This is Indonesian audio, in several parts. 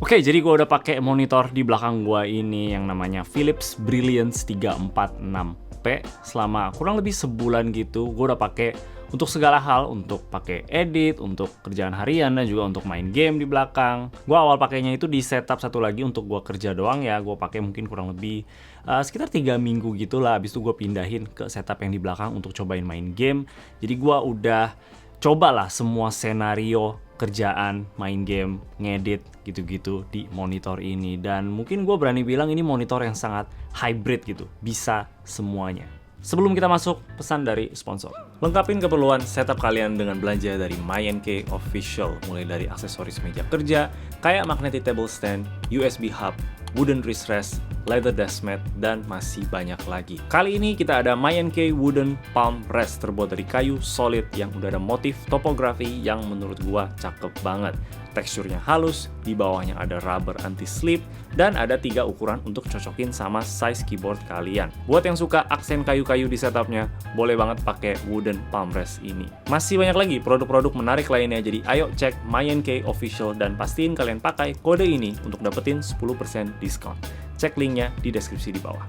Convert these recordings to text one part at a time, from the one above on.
Oke, jadi gue udah pakai monitor di belakang gue ini yang namanya Philips Brilliance 346P selama kurang lebih sebulan gitu. Gue udah pakai untuk segala hal, untuk pakai edit, untuk kerjaan harian, dan juga untuk main game di belakang. Gue awal pakainya itu di setup satu lagi untuk gue kerja doang ya. Gue pakai mungkin kurang lebih sekitar 3 minggu gitulah. Habis itu gue pindahin ke setup yang di belakang untuk cobain main game. Jadi gue udah cobalah semua senario kerjaan, main game, ngedit, gitu-gitu di monitor ini. Dan mungkin gue berani bilang ini monitor yang sangat hybrid gitu, bisa semuanya. Sebelum kita masuk, pesan dari sponsor. Lengkapin keperluan setup kalian dengan belanja dari MyNK Official. Mulai dari aksesoris meja kerja, kayak magnetic table stand, USB hub, wooden wrist rest, leather desk mat, dan masih banyak lagi. Kali ini kita ada MyNK Wooden Palm Rest terbuat dari kayu solid yang udah ada motif topografi yang menurut gua cakep banget. Teksturnya halus, di bawahnya ada rubber anti-slip, dan ada 3 ukuran untuk cocokin sama size keyboard kalian. Buat yang suka aksen kayu-kayu di setupnya, boleh banget pakai Wooden Palm Rest ini. Masih banyak lagi produk-produk menarik lainnya, jadi ayo cek MyNK Official dan pastiin kalian pakai kode ini untuk dapetin 10% diskon. Cek linknya di deskripsi di bawah.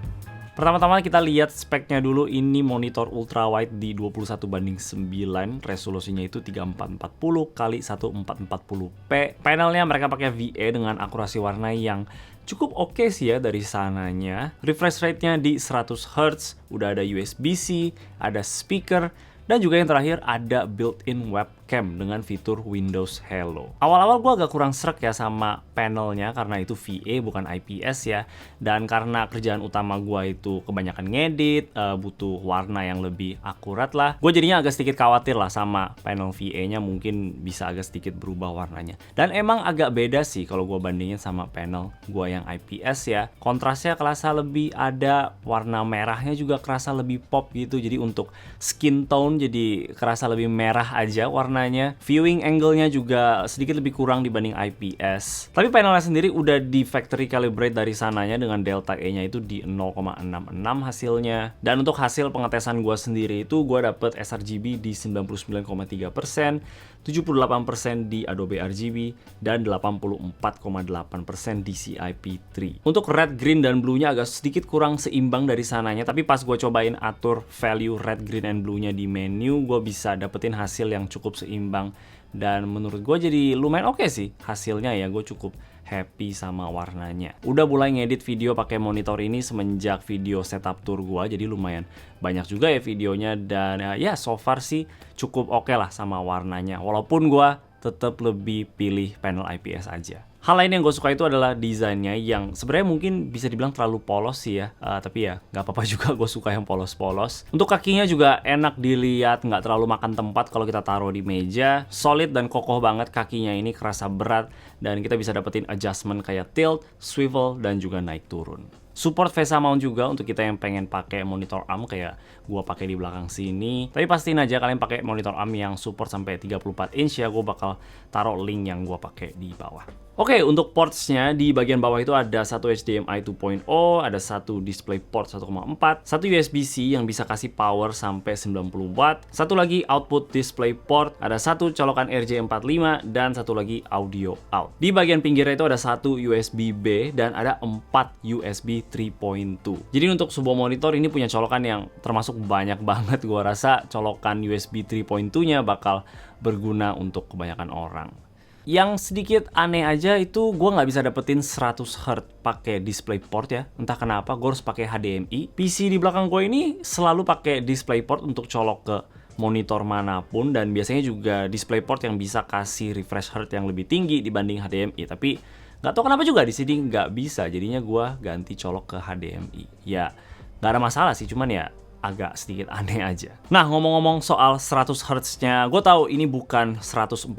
Pertama-tama kita lihat speknya dulu. Ini monitor ultrawide di 21:9, resolusinya itu 3440 x 1440p. Panelnya mereka pakai VA dengan akurasi warna yang cukup oke sih ya dari sananya. Refresh rate-nya di 100 Hz, udah ada USB-C, ada speaker, dan juga yang terakhir ada built-in webcam dengan fitur Windows Hello. Awal-awal gue agak kurang srek ya sama panelnya karena itu VA bukan IPS ya. Dan karena kerjaan utama gue itu kebanyakan ngedit, butuh warna yang lebih akurat lah. Gue jadinya agak sedikit khawatir lah sama panel VA-nya, mungkin bisa agak sedikit berubah warnanya. Dan emang agak beda sih kalau gue bandingin sama panel gue yang IPS ya. Kontrasnya kerasa lebih ada, warna merahnya juga kerasa lebih pop gitu. Jadi untuk skin tone jadi kerasa lebih merah aja warnanya. Viewing angle-nya juga sedikit lebih kurang dibanding IPS. Tapi panelnya sendiri udah di factory calibrate dari sananya dengan delta E-nya itu di 0,66 hasilnya. Dan untuk hasil pengetesan gua sendiri itu gua dapet sRGB di 99,3%, 78% di Adobe RGB, dan 84,8% di CIP3. Untuk red, green, dan blue-nya agak sedikit kurang seimbang dari sananya, tapi pas gue cobain atur value red, green, and blue-nya di menu, gue bisa dapetin hasil yang cukup seimbang. Dan menurut gue jadi lumayan oke sih hasilnya ya, gue cukup happy sama warnanya. Udah mulai ngedit video pakai monitor ini semenjak video setup tour gua, jadi lumayan banyak juga ya videonya, dan ya so far sih cukup oke lah sama warnanya. Walaupun gua tetap lebih pilih panel IPS aja. Hal lain yang gue suka itu adalah desainnya yang sebenarnya mungkin bisa dibilang terlalu polos sih ya, tapi ya nggak apa-apa juga, gue suka yang polos-polos. Untuk kakinya juga enak dilihat, nggak terlalu makan tempat kalau kita taruh di meja. Solid dan kokoh banget kakinya ini, kerasa berat, dan kita bisa dapetin adjustment kayak tilt, swivel, dan juga naik turun. Support VESA mount juga untuk kita yang pengen pakai monitor arm kayak gua pakai di belakang sini. Tapi pastiin aja kalian pakai monitor arm yang support sampai 34 inch ya. Gua bakal taruh link yang gua pakai di bawah. Oke, untuk portsnya di bagian bawah itu ada satu HDMI 2.0, ada satu DisplayPort 1.4, satu USB-C yang bisa kasih power sampai 90 watt, satu lagi output DisplayPort, ada satu colokan RJ45, dan satu lagi audio out. Di bagian pinggirnya itu ada satu USB-B dan ada 4 USB 3.2. Jadi untuk sebuah monitor ini punya colokan yang termasuk banyak banget. Gua rasa colokan USB 3.2-nya bakal berguna untuk kebanyakan orang. Yang sedikit aneh aja itu gue nggak bisa dapetin 100 Hz pakai DisplayPort ya. Entah kenapa gue harus pakai HDMI. PC di belakang gue ini selalu pakai DisplayPort untuk colok ke monitor manapun, dan biasanya juga DisplayPort yang bisa kasih refresh rate yang lebih tinggi dibanding HDMI. Tapi nggak tahu kenapa juga di sini nggak bisa. Jadinya gue ganti colok ke HDMI. Ya nggak ada masalah sih, cuman ya agak sedikit aneh aja. Nah, ngomong-ngomong soal 100 Hz-nya, gue tahu ini bukan 144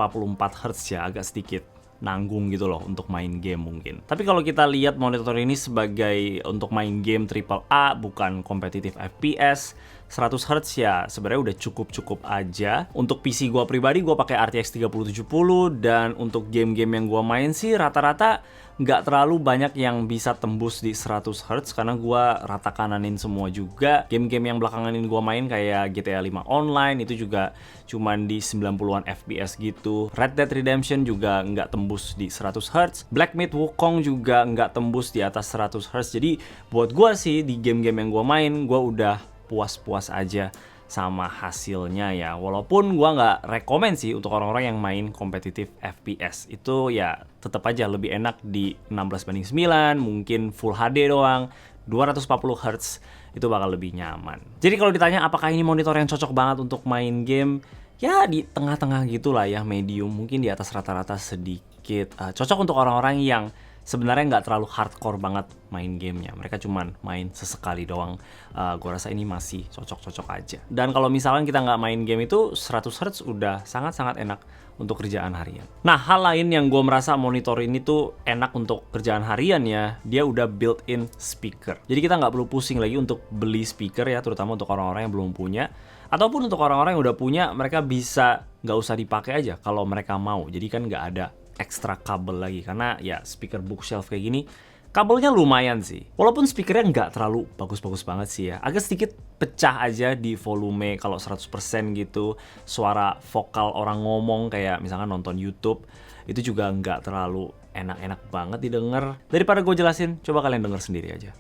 Hz ya, agak sedikit nanggung gitu loh untuk main game mungkin. Tapi kalau kita lihat monitor ini sebagai untuk main game AAA, bukan kompetitif FPS, 100 Hz ya sebenarnya udah cukup aja. Untuk PC gua pribadi gua pakai RTX 3070, dan untuk game-game yang gua main sih rata-rata nggak terlalu banyak yang bisa tembus di 100 Hz karena gua rata kananin semua juga. Game-game yang belakangan ini gua main kayak GTA 5 Online itu juga cuman di 90-an FPS gitu. Red Dead Redemption juga nggak tembus di 100 Hz. Black Myth Wukong juga nggak tembus di atas 100 Hz. Jadi buat gua sih di game-game yang gua main, gua udah puas-puas aja sama hasilnya ya. Walaupun gua nggak rekomen sih untuk orang-orang yang main kompetitif FPS. Itu ya tetap aja lebih enak di 16:9, mungkin Full HD doang, 240 Hz itu bakal lebih nyaman. Jadi kalau ditanya apakah ini monitor yang cocok banget untuk main game, ya di tengah-tengah gitulah ya, medium, mungkin di atas rata-rata sedikit. Cocok untuk orang-orang yang sebenarnya nggak terlalu hardcore banget main gamenya. Mereka cuman main sesekali doang. Gue rasa ini masih cocok-cocok aja. Dan kalau misalkan kita nggak main game itu, 100 Hz udah sangat-sangat enak untuk kerjaan harian. Nah, hal lain yang gue merasa monitor ini tuh enak untuk kerjaan harian ya, dia udah built-in speaker. Jadi kita nggak perlu pusing lagi untuk beli speaker ya, terutama untuk orang-orang yang belum punya. Ataupun untuk orang-orang yang udah punya, mereka bisa nggak usah dipakai aja kalau mereka mau. Jadi kan nggak ada ekstra kabel lagi, karena ya speaker bookshelf kayak gini kabelnya lumayan sih. Walaupun speakernya nggak terlalu bagus-bagus banget sih ya, agak sedikit pecah aja di volume kalau 100% gitu. Suara vokal orang ngomong kayak misalkan nonton YouTube itu juga nggak terlalu enak-enak banget didengar. Daripada gue jelasin, coba kalian denger sendiri aja.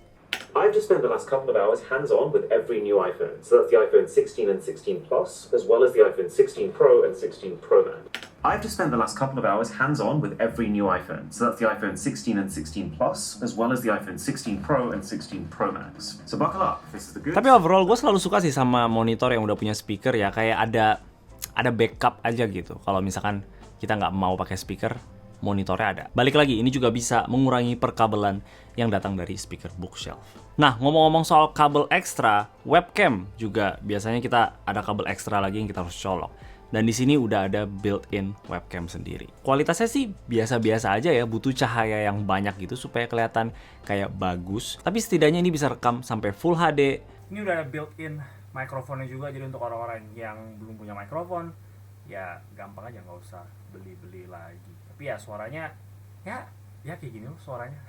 I've just spent the last couple of hours hands-on with every new iPhone. So that's the iPhone 16 and 16 Plus, as well as the iPhone 16 Pro and 16 Pro Max. I've just spent the last couple of hours hands-on with every new iPhone. So that's the iPhone 16 and 16 Plus, as well as the iPhone 16 Pro and 16 Pro Max. So buckle up, this is the good. Tapi overall gue selalu suka sih sama monitor yang udah punya speaker ya, kayak ada backup aja gitu. Kalau misalkan kita nggak mau pakai speaker, monitornya ada. Balik lagi, ini juga bisa mengurangi perkabelan yang datang dari speaker bookshelf. Nah, ngomong-ngomong soal kabel ekstra, webcam juga biasanya kita ada kabel ekstra lagi yang kita harus colok. Dan di sini udah ada built-in webcam sendiri. Kualitasnya sih biasa-biasa aja ya, butuh cahaya yang banyak gitu supaya kelihatan kayak bagus. Tapi setidaknya ini bisa rekam sampai Full HD. Ini udah ada built-in mikrofonnya juga, jadi untuk orang-orang yang belum punya mikrofon, ya gampang aja, nggak usah beli-beli lagi. Tapi ya suaranya, ya kayak gini loh suaranya.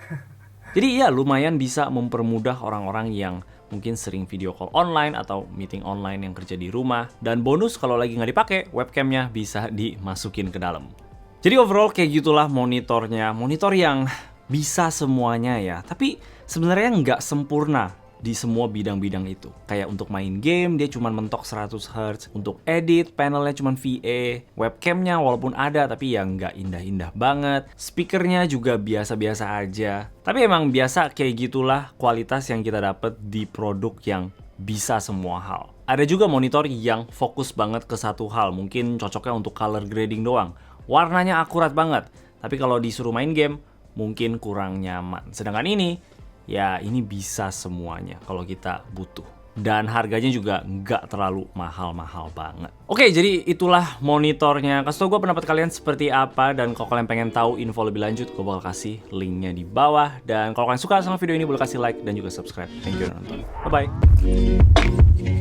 Jadi ya lumayan bisa mempermudah orang-orang yang mungkin sering video call online atau meeting online yang kerja di rumah. Dan bonus kalau lagi nggak dipakai, webcamnya bisa dimasukin ke dalam. Jadi overall kayak gitulah monitornya. Monitor yang bisa semuanya ya. Tapi sebenarnya nggak sempurna di semua bidang-bidang itu. Kayak untuk main game dia cuma mentok 100 Hz, untuk edit panelnya cuma VA, webcamnya walaupun ada tapi ya nggak indah-indah banget, speakernya juga biasa-biasa aja. Tapi emang biasa kayak gitulah kualitas yang kita dapat di produk yang bisa semua hal. Ada juga monitor yang fokus banget ke satu hal, mungkin cocoknya untuk color grading doang, warnanya akurat banget, tapi kalau disuruh main game mungkin kurang nyaman. Sedangkan ini ya ini bisa semuanya kalau kita butuh. Dan harganya juga nggak terlalu mahal-mahal banget. Oke, jadi itulah monitornya. Kasih tau gue pendapat kalian seperti apa. Dan kalau kalian pengen tahu info lebih lanjut, gue bakal kasih linknya di bawah. Dan kalau kalian suka sama video ini, boleh kasih like dan juga subscribe. Thank you udah nonton. Bye-bye.